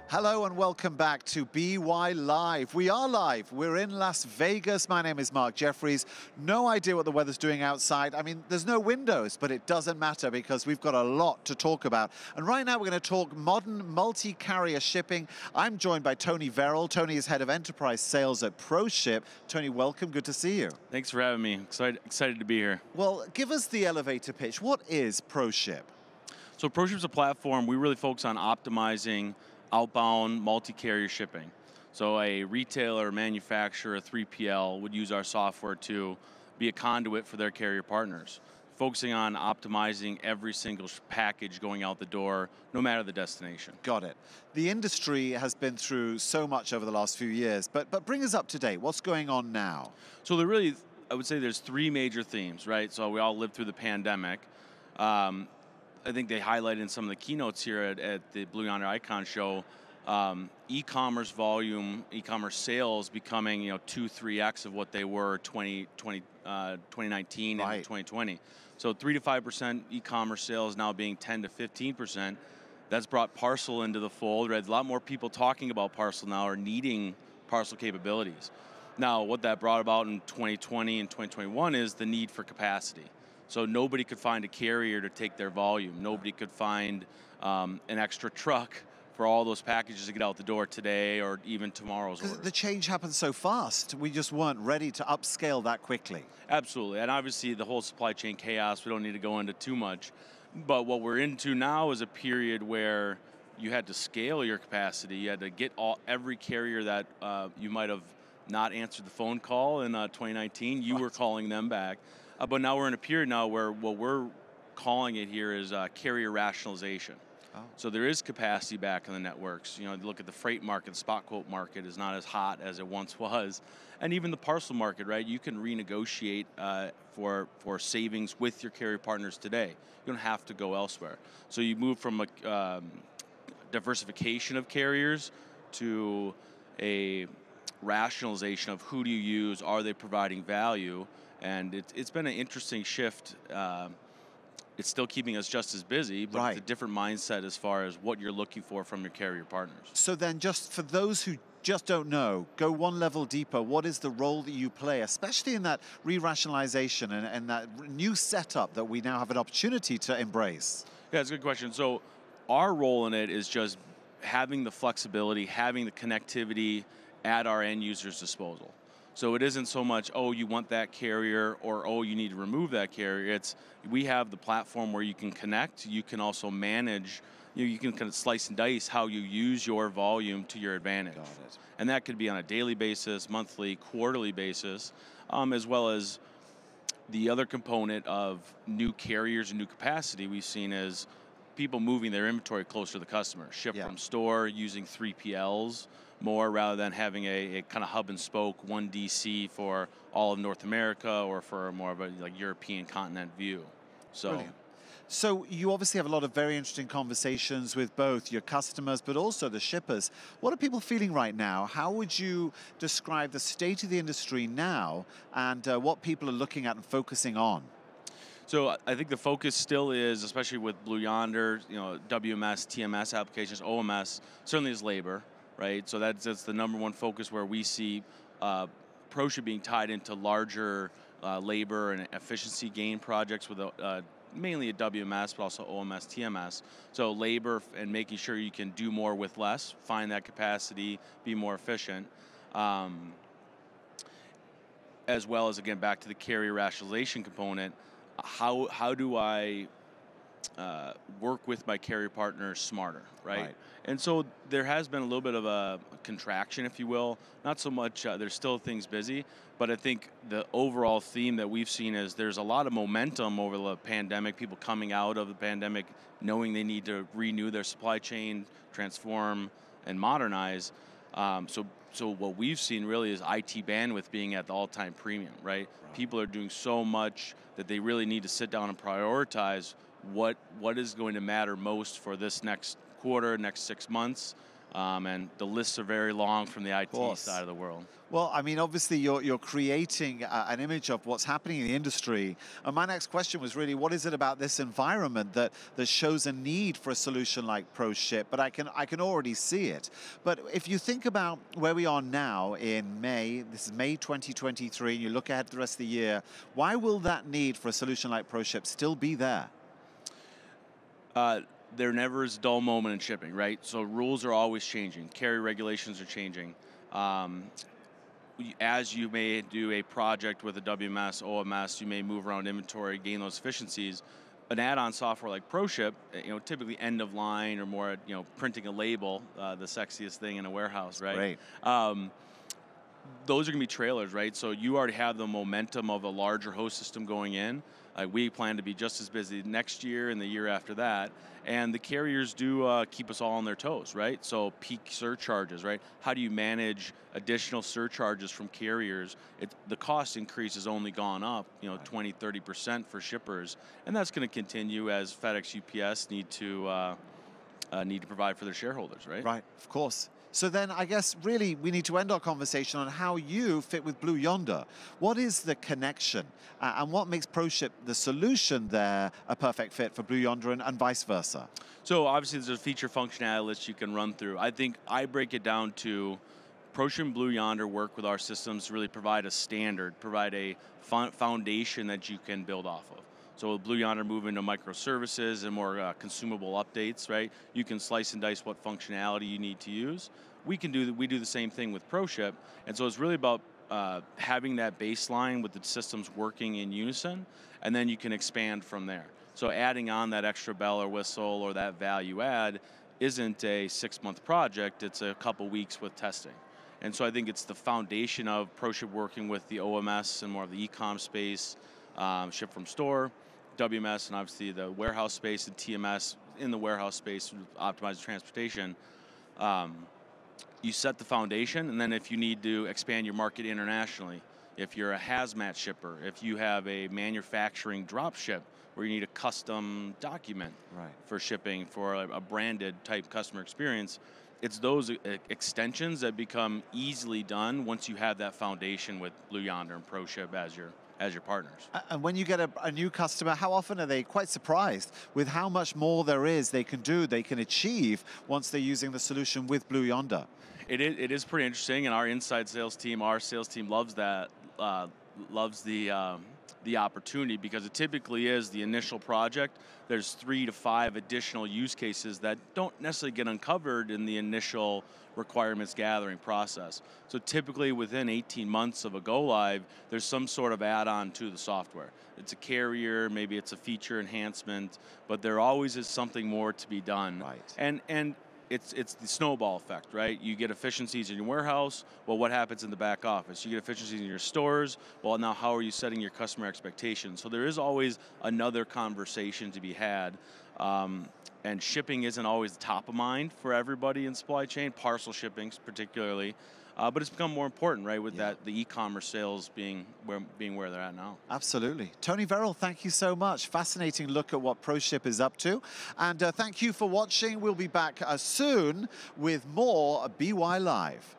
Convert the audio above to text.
Hello and welcome back to BY Live. We are live. We're in Las Vegas. My name is Mark Jeffries. No idea what the weather's doing outside. I mean, there's no windows, but it doesn't matter because we've got a lot to talk about. And right now we're going to talk modern multi-carrier shipping. I'm joined by Tony Verrill. Tony is head of enterprise sales at ProShip. Tony, welcome. Good to see you. Thanks for having me. Excited to be here. Well, give us the elevator pitch. What is ProShip? So ProShip's a platform. We really focus on optimizing outbound multi-carrier shipping. So a retailer, manufacturer, 3PL would use our software to be a conduit for their carrier partners, focusing on optimizing every single package going out the door, no matter the destination. Got it. The industry has been through so much over the last few years, but bring us up to date. What's going on now? So I would say there's three major themes, right? So we all lived through the pandemic. I think they highlighted in some of the keynotes here at the Blue Yonder Icon show, e-commerce volume, e-commerce sales becoming 2-3x of what they were 2019 Right. and 2020. So 3 to 5% e-commerce sales now being 10 to 15%. That's brought parcel into the fold. Right? A lot more people talking about parcel now or needing parcel capabilities. Now, what that brought about in 2020 and 2021 is the need for capacity. So nobody could find a carrier to take their volume. Nobody could find an extra truck for all those packages to get out the door today or even tomorrow's order. The change happened so fast. We just weren't ready to upscale that quickly. Absolutely, and obviously the whole supply chain chaos, we don't need to go into too much. But what we're into now is a period where you had to scale your capacity. You had to get every carrier that you might have not answered the phone call in 2019. You were calling them back. But now we're in a period now where what we're calling it here is carrier rationalization. Oh. So there is capacity back in the networks. Look at the freight market, the spot quote market is not as hot as it once was. And even the parcel market, right? You can renegotiate for savings with your carrier partners today. You don't have to go elsewhere. So you move from a diversification of carriers to a rationalization of who do you use, are they providing value? And it's been an interesting shift. It's still keeping us just as busy, but Right. It's a different mindset as far as what you're looking for from your carrier partners. So then just for those who just don't know, go one level deeper. What is the role that you play, especially in that re-rationalization and that new setup that we now have an opportunity to embrace? Yeah, that's a good question. So our role in it is just having the flexibility, having the connectivity at our end user's disposal. So it isn't so much, oh, you want that carrier or, oh, you need to remove that carrier. It's we have the platform where you can connect. You can also manage, you can kind of slice and dice how you use your volume to your advantage. Got it. And that could be on a daily basis, monthly, quarterly basis, as well as the other component of new carriers and new capacity we've seen is people moving their inventory closer to the customer. Ship from store, using 3PLs more rather than having a kind of hub and spoke, one DC for all of North America or for more of a European continent view. Brilliant. So you obviously have a lot of very interesting conversations with both your customers, but also the shippers. What are people feeling right now? How would you describe the state of the industry now and what people are looking at and focusing on? So I think the focus still is, especially with Blue Yonder, WMS, TMS applications, OMS, certainly is labor, right? So that's the number one focus where we see ProShip being tied into larger labor and efficiency gain projects with mainly a WMS, but also OMS, TMS. So labor and making sure you can do more with less, find that capacity, be more efficient. As well as, again, back to the carrier rationalization component, how do I work with my carrier partners smarter, right? And so there has been a little bit of a contraction, if you will. Not so much, there's still things busy, but I think the overall theme that we've seen is there's a lot of momentum over the pandemic, people coming out of the pandemic knowing they need to renew their supply chain, transform, and modernize. So what we've seen really is IT bandwidth being at the all-time premium, right? People are doing so much that they really need to sit down and prioritize what is going to matter most for this next quarter, next 6 months, and the lists are very long from the IT side of the world. Well, I mean, obviously, you're creating an image of what's happening in the industry. And my next question was really, what is it about this environment that shows a need for a solution like ProShip? But I can already see it. But if you think about where we are now in May, this is May 2023, and you look ahead to the rest of the year, why will that need for a solution like ProShip still be there? There never is a dull moment in shipping, right? So rules are always changing. Carrier regulations are changing. As you may do a project with a WMS, OMS, you may move around inventory, gain those efficiencies. An add-on software like ProShip, typically end of line or more, printing a label, the sexiest thing in a warehouse, right? Great. Those are going to be trailers, right? So you already have the momentum of a larger host system going in. We plan to be just as busy next year and the year after that. And the carriers do keep us all on their toes, right? So peak surcharges, right? How do you manage additional surcharges from carriers? The cost increase has only gone up, 20, 30% for shippers. And that's going to continue as FedEx, UPS need to provide for their shareholders, right? Right, of course. So then I guess really we need to end our conversation on how you fit with Blue Yonder. What is the connection and what makes ProShip the solution there a perfect fit for Blue Yonder and vice versa? So obviously there's a feature functionality list you can run through. I think I break it down to ProShip and Blue Yonder work with our systems to really provide a standard, provide a foundation that you can build off of. So with Blue Yonder moving to microservices and more consumable updates, right? You can slice and dice what functionality you need to use. We do the same thing with ProShip, and so it's really about having that baseline with the systems working in unison, and then you can expand from there. So adding on that extra bell or whistle or that value add isn't a 6-month project, it's a couple weeks with testing. And so I think it's the foundation of ProShip working with the OMS and more of the e-com space, ship from store, WMS, and obviously the warehouse space, and TMS in the warehouse space, optimize transportation. You set the foundation, and then if you need to expand your market internationally, if you're a hazmat shipper, if you have a manufacturing drop ship where you need a custom document for shipping for a branded type customer experience, it's those extensions that become easily done once you have that foundation with Blue Yonder and ProShip as your partners. And when you get a new customer, how often are they quite surprised with how much more there is they can achieve once they're using the solution with Blue Yonder? It is pretty interesting, and our inside sales team, our sales team loves that, loves the opportunity, because it typically is the initial project. There's 3 to 5 additional use cases that don't necessarily get uncovered in the initial requirements gathering process. So typically within 18 months of a go live, there's some sort of add-on to the software. It's a carrier, maybe it's a feature enhancement, but there always is something more to be done. Right. And it's the snowball effect, right? You get efficiencies in your warehouse. Well, what happens in the back office? You get efficiencies in your stores. Well, now how are you setting your customer expectations? So there is always another conversation to be had. And shipping isn't always top of mind for everybody in supply chain, parcel shipping particularly. But it's become more important, right, with the e-commerce sales being where they're at now. Absolutely. Tony Verrill, thank you so much. Fascinating look at what ProShip is up to. And thank you for watching. We'll be back soon with more BY Live.